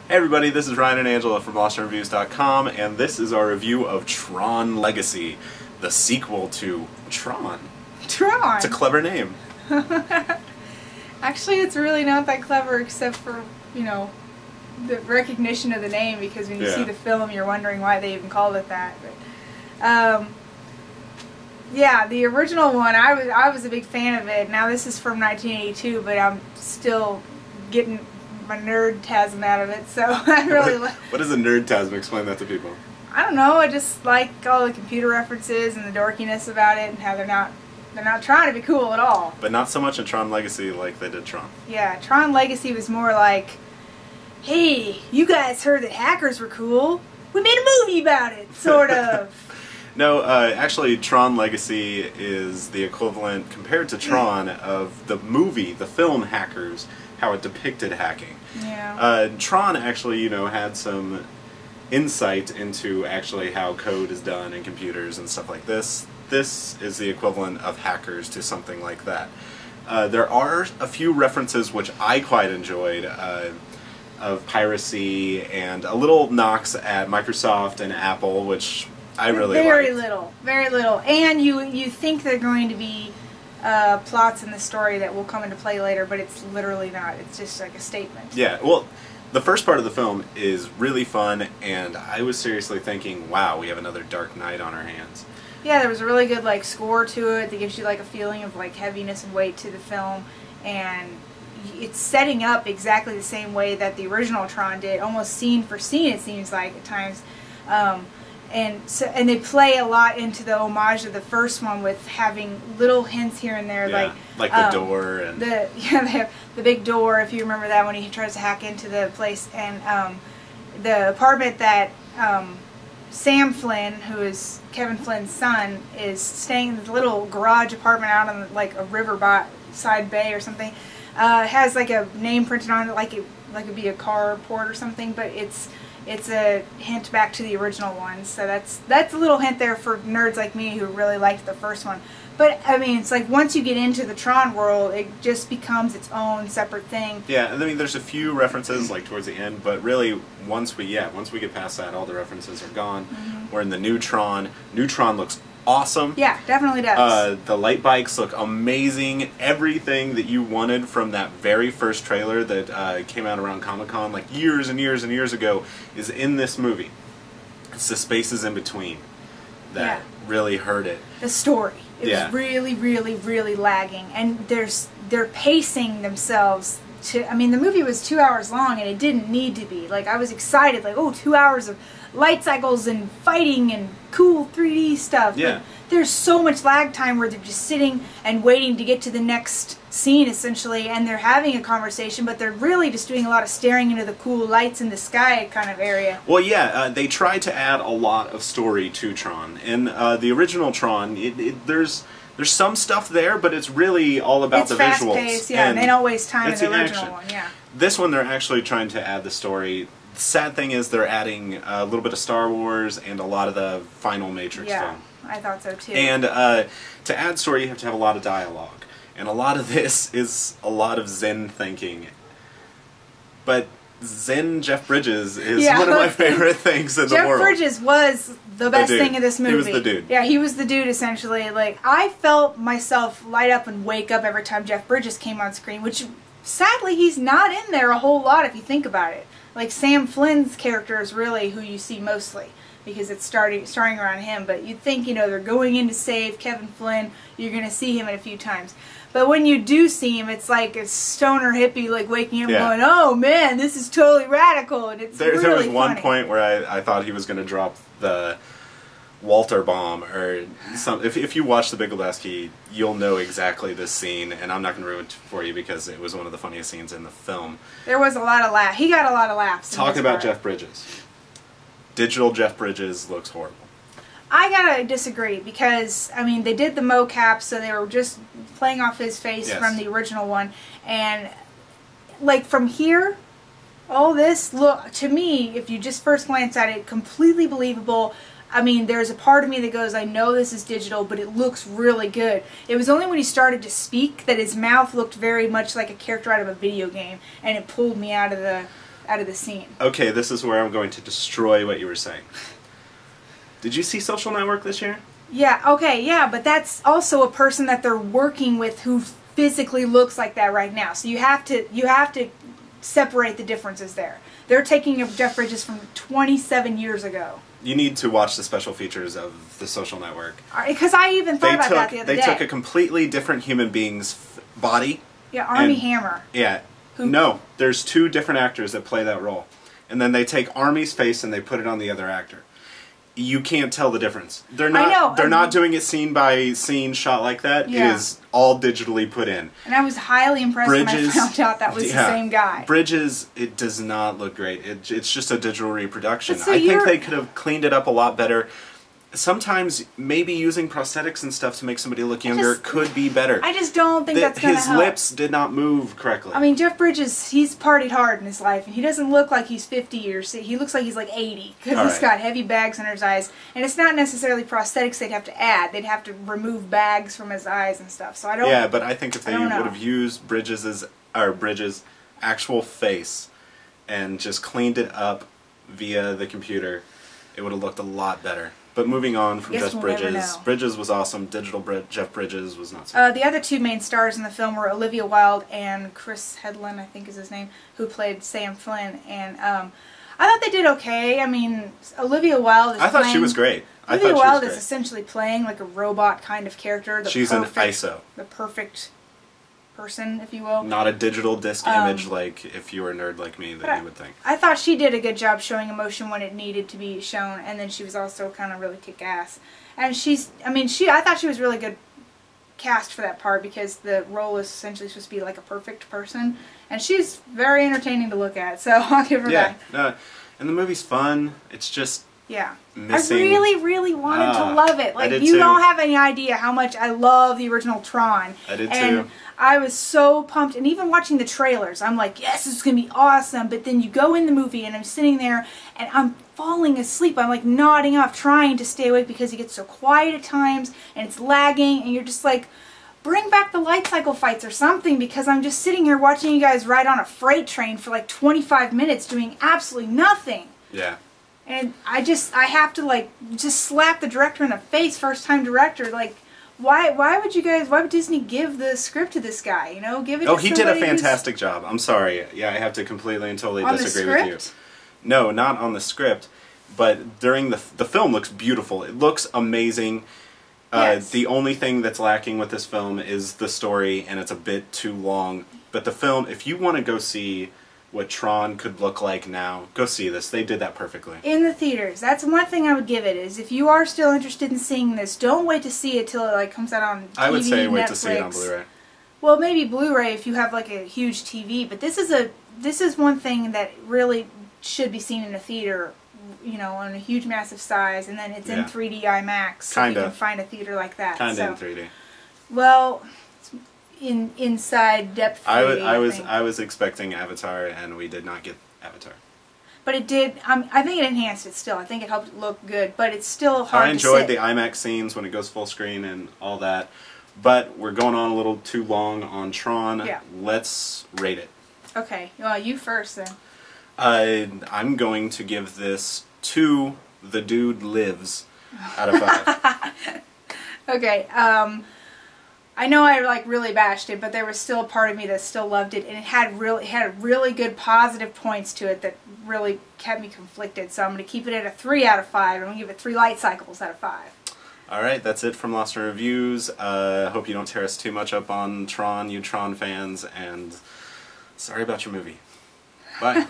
Hey everybody, this is Ryan and Angela from LostReviews.com, and this is our review of Tron Legacy, the sequel to Tron. Tron! It's a clever name. Actually, it's really not that clever except for, you know, the recognition of the name, because when you see the film you're wondering why they even called it that. But, yeah, the original one, I was a big fan of it. Now this is from 1982, but I'm still getting my nerd-tasm out of it, so I really like. What is a nerd-tasm? Explain that to people. I don't know, I just like all the computer references and the dorkiness about it, and how they're not trying to be cool at all. But not so much in Tron Legacy like they did Tron. Yeah, Tron Legacy was more like, hey, you guys heard that hackers were cool? We made a movie about it, sort of. No, actually Tron Legacy is the equivalent, compared to Tron, of the movie, the film Hackers, how it depicted hacking. Yeah. Tron actually, you know, had some insight into actually how code is done in computers and stuff like this. This is the equivalent of Hackers to something like that. There are a few references which I quite enjoyed, of piracy and a little knocks at Microsoft and Apple, which I really liked. Very little. And you think they're going to be plots in the story that will come into play later, but it's literally not. It's just like a statement. Yeah, well, the first part of the film is really fun, and I was seriously thinking, wow, we have another Dark Knight on our hands. Yeah, there was a really good like score to it that gives you like a feeling of like heaviness and weight to the film, and it's setting up exactly the same way that the original Tron did, almost scene for scene it seems like at times. And they play a lot into the homage of the first one with having little hints here and there, like the door and they have the big door, if you remember that, when he tries to hack into the place, and the apartment that Sam Flynn, who is Kevin Flynn's son, is staying in this little garage apartment out on like a riverside bay or something. Has like a name printed on it, like it'd be a carport or something, but it's a hint back to the original one. So that's a little hint there for nerds like me who really liked the first one. But I mean, it's like once you get into the Tron world, it just becomes its own separate thing. Yeah, I mean, there's a few references like towards the end, but really once we get past that, all the references are gone. We're in the new Tron. New Tron looks awesome. Yeah, definitely does. The light bikes look amazing. Everything that you wanted from that very first trailer that came out around Comic-Con like years and years and years ago is in this movie. It's the spaces in between that really hurt it. The story. It was really, really, really lagging, and they're pacing themselves to. I mean, the movie was 2 hours long, and it didn't need to be. Like, I was excited, like, oh, 2 hours of light cycles and fighting and cool 3D stuff. Yeah. But there's so much lag time where they're just sitting and waiting to get to the next scene, essentially, and they're having a conversation, but they're really just doing a lot of staring into the cool lights in the sky kind of area. Well, yeah, they tried to add a lot of story to Tron. In the original Tron, there's some stuff there, but it's really all about the visuals. It's fast-paced, yeah, and they don't waste time in the original one, yeah. This one, they're actually trying to add the story. The sad thing is they're adding a little bit of Star Wars and a lot of the final Matrix film. I thought so too. And to add story, you have to have a lot of dialogue. And a lot of this is a lot of Zen thinking. But Zen Jeff Bridges is one of my favorite things in the world. Jeff Bridges was the best thing in this movie. He was the dude. Yeah, he was the dude, essentially. Like, I felt myself light up and wake up every time Jeff Bridges came on screen, which, sadly, he's not in there a whole lot if you think about it. Like, Sam Flynn's character is really who you see mostly, because it's starting around him. But you'd think, you know, they're going in to save Kevin Flynn, you're going to see him a few times. But when you do see him, it's like a stoner hippie, like, waking up and going, oh, man, this is totally radical, and it's really There was funny. one point where I thought he was going to drop the Walter bomb, or some. If you watch The Big Lebowski, you'll know exactly this scene, and I'm not going to ruin it for you because it was one of the funniest scenes in the film. There was a lot of laughs. He got a lot of laughs. Talk about Jeff Bridges. Digital Jeff Bridges looks horrible. I gotta disagree, because, I mean, they did the mocap, so they were just playing off his face from the original one, and, like, from here, all this, look, to me, if you just first glance at it, completely believable. I mean, there's a part of me that goes, I know this is digital, but it looks really good. It was only when he started to speak that his mouth looked very much like a character out of a video game, and it pulled me out of the out of the scene. Okay, this is where I'm going to destroy what you were saying. Did you see Social Network this year? Yeah, okay, yeah, but that's also a person that they're working with who physically looks like that right now. So you have to separate the differences there. They're taking up Jeff Bridges from 27 years ago. You need to watch the special features of the Social Network. Because I even thought about that the other day. They took a completely different human being's body. Yeah, Armie Hammer. Yeah. No, there's 2 different actors that play that role. And then they take Armie's face and they put it on the other actor. You can't tell the difference. They're not doing it scene by scene shot like that. Yeah. It is all digitally put in. And I was highly impressed when I found out that was the same guy. Bridges, it does not look great. It's just a digital reproduction. So I think they could have cleaned it up a lot better. Sometimes maybe using prosthetics and stuff to make somebody look younger could be better. I just don't think that's going to help. His lips did not move correctly. I mean, Jeff Bridges, he's partied hard in his life, and he doesn't look like he's 50 or he looks like he's like 80 because he's got heavy bags under his eyes. And it's not necessarily prosthetics they'd have to add; they'd have to remove bags from his eyes and stuff. So I don't. Yeah, but I think if they would have used Bridges' actual face and just cleaned it up via the computer, it would have looked a lot better. But moving on from Jeff Bridges, Bridges was awesome. Jeff Bridges was not so good. The other 2 main stars in the film were Olivia Wilde and Chris Hedlund, I think is his name, who played Sam Flynn. And I thought they did okay. I mean, Olivia Wilde is I thought she was great. Olivia Wilde is essentially playing like a robot kind of character. She's an ISO. The perfect person, if you will. Not a digital disc image like if you were a nerd like me that you would think. I thought she did a good job showing emotion when it needed to be shown, and then she was also kind of really kick-ass. And I thought she was really good cast for that part because the role is essentially supposed to be like a perfect person, and she's very entertaining to look at, so I'll give her that. Yeah, and the movie's fun. It's just missing. I really wanted to love it. Like, you don't have any idea how much I love the original Tron. I did too. I was so pumped, and even watching the trailers, I'm like, yes, this is going to be awesome, but then you go in the movie, and I'm sitting there, and I'm falling asleep. I'm like nodding off, trying to stay awake because it gets so quiet at times, and it's lagging, and you're just like, bring back the light cycle fights or something, because I'm just sitting here watching you guys ride on a freight train for like 25 minutes doing absolutely nothing. Yeah. And I have to like, just slap the director in the face, first time director, like, why would Disney give the script to this guy, you know? Give it to somebody. He did a fantastic job. I'm sorry. Yeah, I have to completely and totally disagree with you. No, not on the script, but during the film looks beautiful. It looks amazing. Yes. The only thing that's lacking with this film is the story, and it's a bit too long. But the film, if you want to go see what Tron could look like now, go see this. They did that perfectly. In the theaters. That's one thing I would give it, is if you are still interested in seeing this, don't wait to see it till it like comes out on TV, I would say wait Netflix. To see it on Blu-ray. Well, maybe Blu-ray if you have like a huge TV, but this is one thing that really should be seen in a theater, you know, on a huge massive size, and then it's in 3D IMAX, so you can find a theater like that. Kinda in 3D. Well, inside depth 3D, I was expecting Avatar, and we did not get Avatar. But it did. I think it enhanced it still. I think it helped it look good, but it's still hard. I enjoyed the IMAX scenes when it goes full screen and all that. But we're going on a little too long on Tron. Yeah. Let's rate it. Okay. Well, you first then. I'm going to give this 2 The Dude Lives out of 5. Okay. I know I like really bashed it, but there was still a part of me that still loved it, and it had really good positive points to it that really kept me conflicted. So I'm going to keep it at a 3 out of 5. I'm going to give it 3 light cycles out of 5. Alright, that's it from Lost in Reviews. Hope you don't tear us too much up on Tron, you Tron fans, and sorry about your movie. Bye.